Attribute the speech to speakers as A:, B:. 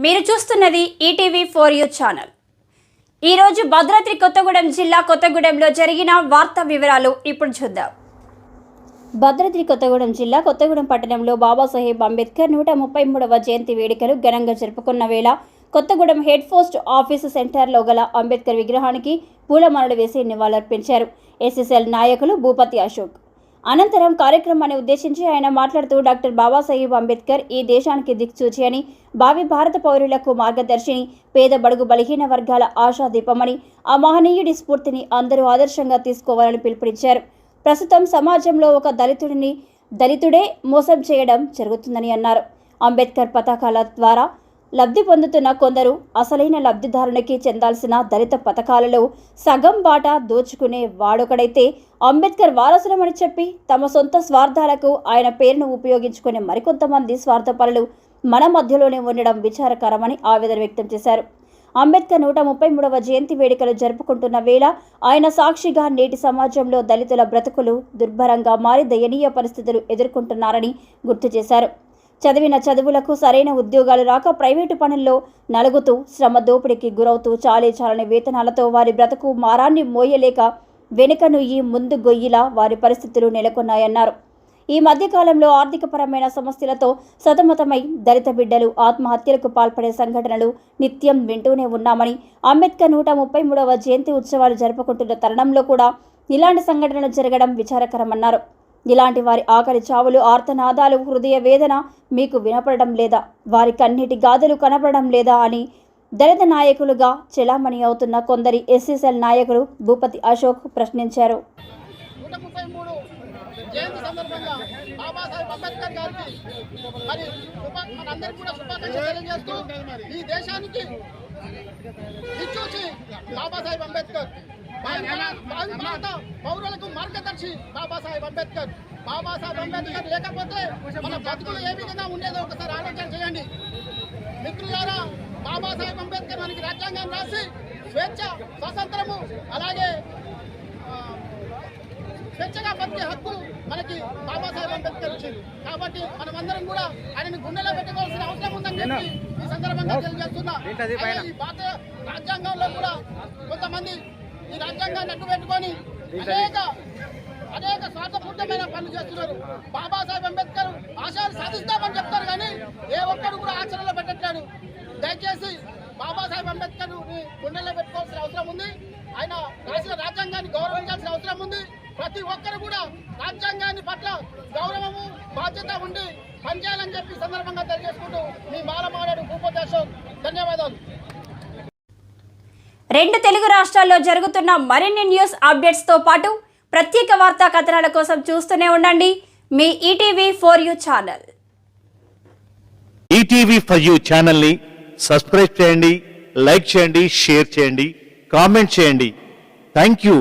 A: మీరు చూస్తున్నది ETV 4U channel. ఈరోజు భద్రాద్రి కొత్తగూడెం జిల్లా కొత్తగూడెంలో జరిగిన వార్తా వివరాలు ఇప్పుడు చూద్దాం. భద్రాద్రి కొత్తగూడెం జిల్లా కొత్తగూడెం పట్టణంలో బాబాసాహెబ్ అంబేద్కర్ 133వ జయంతి వేడుకలు ఘనంగా జరుపుకున్న వేళ కొత్తగూడెం హెడ్ పోస్ట్ ఆఫీసు సెంటర్లో గల అంబేద్కర్ విగ్రహానికి పూలమాలలు వేసి నివాళులర్పించారు ఎస్ఎస్ఎల్ నాయకులు భూపతి అశోక్. అనంతరం కార్యక్రమాన్ని ఉద్దేశించి ఆయన మాట్లాడుతూ డాక్టర్ బాబాసాహెబ్ అంబేద్కర్ ఈ దేశానికి దిక్సూచి అని, భావి భారత పౌరులకు మార్గదర్శిని, పేద బడుగు బలహీన వర్గాల ఆశాదీపమని, ఆ మహనీయుడి స్ఫూర్తిని అందరూ ఆదర్శంగా తీసుకోవాలని పిలుపునిచ్చారు. ప్రస్తుతం సమాజంలో ఒక దళితుడే మోసం చేయడం జరుగుతుందని అన్నారు. అంబేద్కర్ పథకాల ద్వారా లబ్ధి పొందుతున్న కొందరు అసలైన లబ్ధిదారునికి చెందాల్సిన దళిత పథకాలలో సగం బాటా దోచుకునే వాడొకడైతే అంబేద్కర్ వారసులమని చెప్పి తమ సొంత స్వార్థాలకు ఆయన పేరును ఉపయోగించుకునే మరికొంతమంది స్వార్థపరులు మన మధ్యలోనే ఉండడం విచారకరమని ఆవేదన వ్యక్తం చేశారు. అంబేద్కర్ 133వ జయంతి వేడుకలు జరుపుకుంటున్న వేళ ఆయన సాక్షిగా నేటి సమాజంలో దళితుల బ్రతుకులు దుర్భరంగా మారి దయనీయ పరిస్థితులు ఎదుర్కొంటున్నారని గుర్తు చేశారు. చదివిన చదువులకు సరైన ఉద్యోగాలు రాక ప్రైవేటు పనుల్లో నలుగుతూ శ్రమ దోపిడీకి గురవుతూ చాలని వేతనాలతో వారి బ్రతుకు మారాన్ని మోయలేక వెనుకనుయ్యి ముందు గొయ్యిలా వారి పరిస్థితులు నెలకొన్నాయన్నారు. ఈ మధ్యకాలంలో ఆర్థికపరమైన సమస్యలతో సతమతమై దళిత బిడ్డలు ఆత్మహత్యలకు పాల్పడే సంఘటనలు నిత్యం వింటూనే ఉన్నామని, అంబేద్కర్ 133వ జయంతి ఉత్సవాలు జరుపుకుంటున్న తరుణంలో కూడా ఇలాంటి సంఘటనలు జరగడం విచారకరమన్నారు. ఇలాంటి వారి ఆకలి చావులు, ఆర్తనాదాలు, హృదయ వేదన మీకు వినపడడం లేదా? వారి కన్నీటి గాథలు కనపడడం లేదా అని దళిత నాయకులుగా చెలామణి అవుతున్న కొందరి ఎస్ఎస్ఎల్ నాయకులు భూపతి అశోక్ ప్రశ్నించారు.
B: జయంతి సందర్భంగా బాబాసాహెబ్ అంబేద్కర్ గారికి మరి మనందరికీ కూడా శుభాకాంక్షలు తెలియజేస్తూ, ఈ దేశానికి దిక్సూచి బాబాసాహెబ్ అంబేద్కర్, భారత పౌరులకు మార్గదర్శి బాబాసాహెబ్ అంబేద్కర్. బాబాసాహెబ్ అంబేద్కర్ లేకపోతే మన బతుకులు ఏ విధంగా ఉండేదో ఒకసారి ఆలోచన చేయండి మిత్రులారా. బాబాసాహెబ్ అంబేద్కర్ మనకి రాజ్యాంగం రాసి స్వేచ్ఛ, స్వాతంత్రము, అలాగే స్వేచ్ఛగా బతికే హక్కు మనకి బాబాసాహెబ్ అంబేద్కర్ ఇచ్చింది. కాబట్టి మనమందరం కూడా ఆయనని గుండెలో పెట్టుకోవాల్సిన అవసరం ఉందని చెప్పి ఈ సందర్భంగా తెలియజేస్తున్నా. ఈ భారత రాజ్యాంగంలో కూడా కొంతమంది ఈ రాజ్యాంగాన్ని అడ్డు పెట్టుకొని అనేక స్వార్థపూర్తమైన పనులు చేస్తున్నారు. బాబాసాహెబ్ అంబేద్కర్ ఆశయాలు సాధిస్తామని చెప్తారు కానీ ఏ ఒక్కడు కూడా ఆచరణలో పెట్టట్లేదు. దయచేసి బాబాసాహెబ్ అంబేద్కర్ గుండెల్లో పెట్టుకోవాల్సిన అవసరం ఉంది. ఆయన రాసిన రాజ్యాంగాన్ని గౌరవించాల్సిన అవసరం ఉంది. ప్రతి ఒక్కరు కూడా రాజ్యాంగాన్ని పట్ల గౌరవము, బాధ్యత ఉండి పనిచేయాలని చెప్పి సందర్భంగా తెలియజేసుకుంటూ మీ మాలమాడాడు భూపతి అశోక్. ధన్యవాదాలు.
A: 2 తెలుగు రాష్ట్రాల్లో జరుగుతున్న మరిన్ని న్యూస్ అప్డేట్స్తో పాటు ప్రత్యేక వార్తా కథనాల కోసం చూస్తూనే ఉండండి మీ ETV 4U channel.
C: ETV 4U ఛానల్ని సబ్స్క్రైబ్ చేయండి, లైక్ చేయండి, షేర్ చేయండి, కామెంట్ చేయండి. Thank you.